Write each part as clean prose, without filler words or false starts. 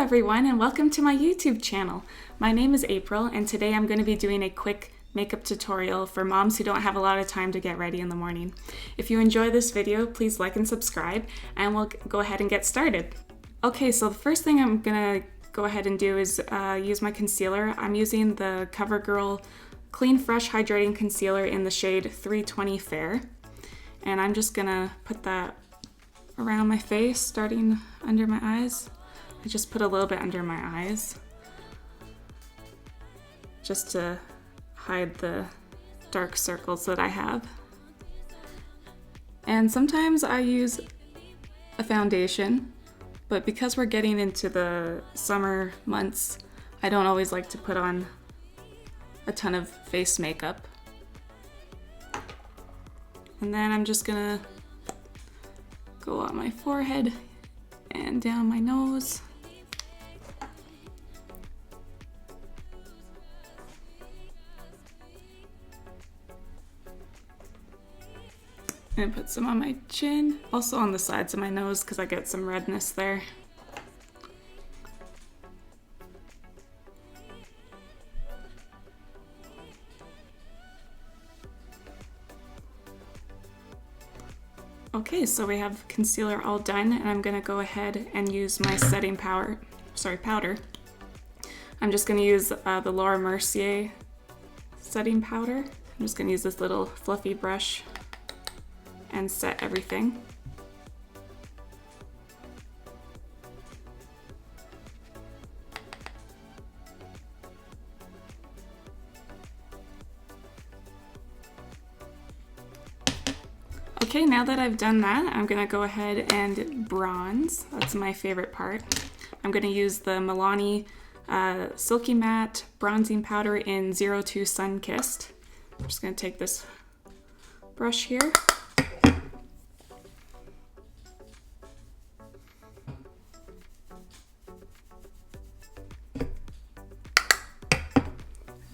everyone, and welcome to my YouTube channel. My name is April, and today I'm going to be doing a quick makeup tutorial for moms who don't have a lot of time to get ready in the morning. If you enjoy this video, please like and subscribe, and we'll go ahead and get started. Okay, so the first thing I'm going to go ahead and do is use my concealer. I'm using the Covergirl Clean Fresh Hydrating Concealer in the shade 320 Fair. And I'm just going to put that around my face, starting under my eyes. I just put a little bit under my eyes just to hide the dark circles that I have. And sometimes I use a foundation, but because we're getting into the summer months, I don't always like to put on a ton of face makeup. And then I'm just gonna go on my forehead and down my nose. And put some on my chin, also on the sides of my nose because I get some redness there. Okay, so we have concealer all done, and I'm gonna go ahead and use my setting powder. I'm just gonna use the Mercier setting powder. I'm just gonna use this little fluffy brush and set everything. Okay, now that I've done that, I'm gonna go ahead and bronze. That's my favorite part. I'm gonna use the Milani Silky Matte Bronzing Powder in 02 Sunkissed. I'm just gonna take this brush here.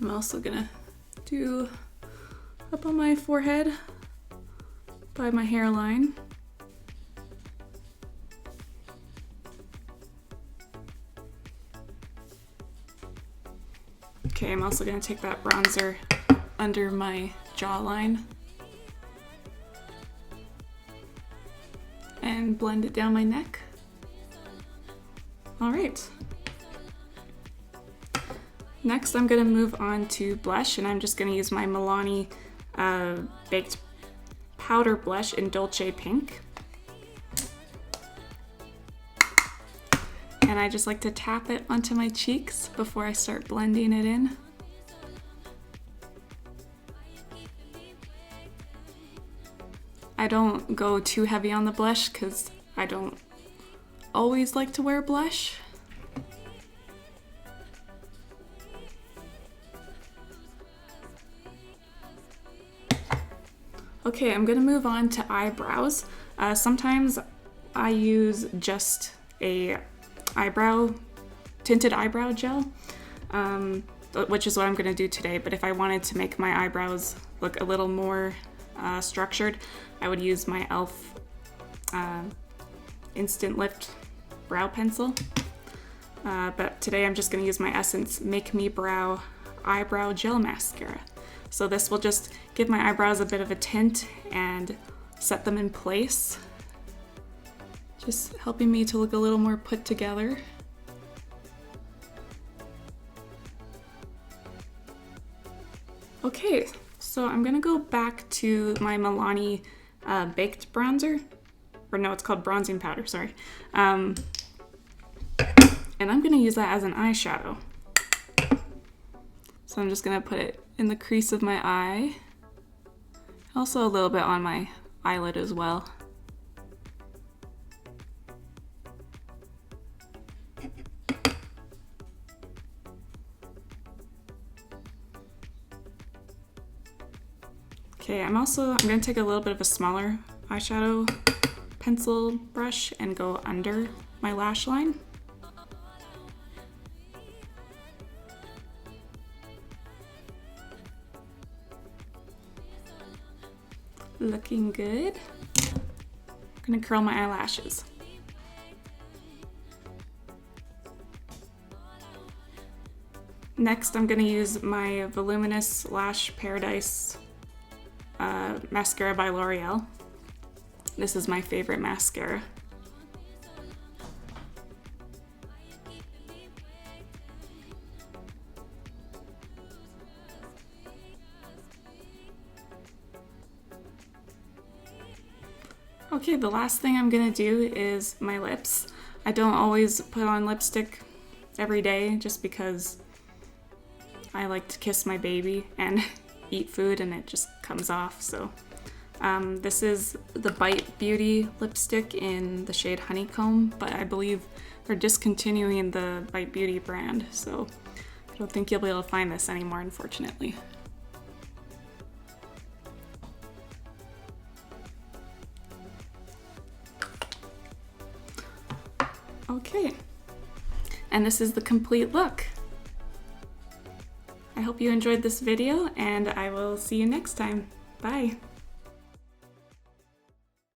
I'm also gonna do up on my forehead by my hairline. Okay, I'm also gonna take that bronzer under my jawline and blend it down my neck. All right. Next, I'm gonna move on to blush, and I'm just gonna use my Milani Baked Powder Blush in Dolce Pink. And I just like to tap it onto my cheeks before I start blending it in. I don't go too heavy on the blush because I don't always like to wear blush. Okay, I'm gonna move on to eyebrows. Sometimes I use just a tinted eyebrow gel, which is what I'm gonna do today. But if I wanted to make my eyebrows look a little more structured, I would use my e.l.f. Instant Lift Brow Pencil. But today I'm just gonna use my Essence Make Me Brow Eyebrow Gel Mascara. So this will just give my eyebrows a bit of a tint and set them in place. Just helping me to look a little more put together. Okay, so I'm gonna go back to my Milani Baked Bronzer. Or no, it's called Bronzing Powder, sorry. And I'm gonna use that as an eyeshadow. So I'm just gonna put it in the crease of my eye. Also a little bit on my eyelid as well. Okay, I'm gonna take a little bit of a smaller eyeshadow pencil brush and go under my lash line. Looking good. I'm gonna curl my eyelashes. Next, I'm going to use my Voluminous Lash Paradise mascara by L'Oreal. This is my favorite mascara. Okay, the last thing I'm gonna do is my lips. I don't always put on lipstick every day just because I like to kiss my baby and eat food and it just comes off. So this is the Bite Beauty lipstick in the shade Honeycomb, but I believe they're discontinuing the Bite Beauty brand, so I don't think you'll be able to find this anymore, unfortunately. Okay, and this is the complete look. I hope you enjoyed this video, and I will see you next time. Bye!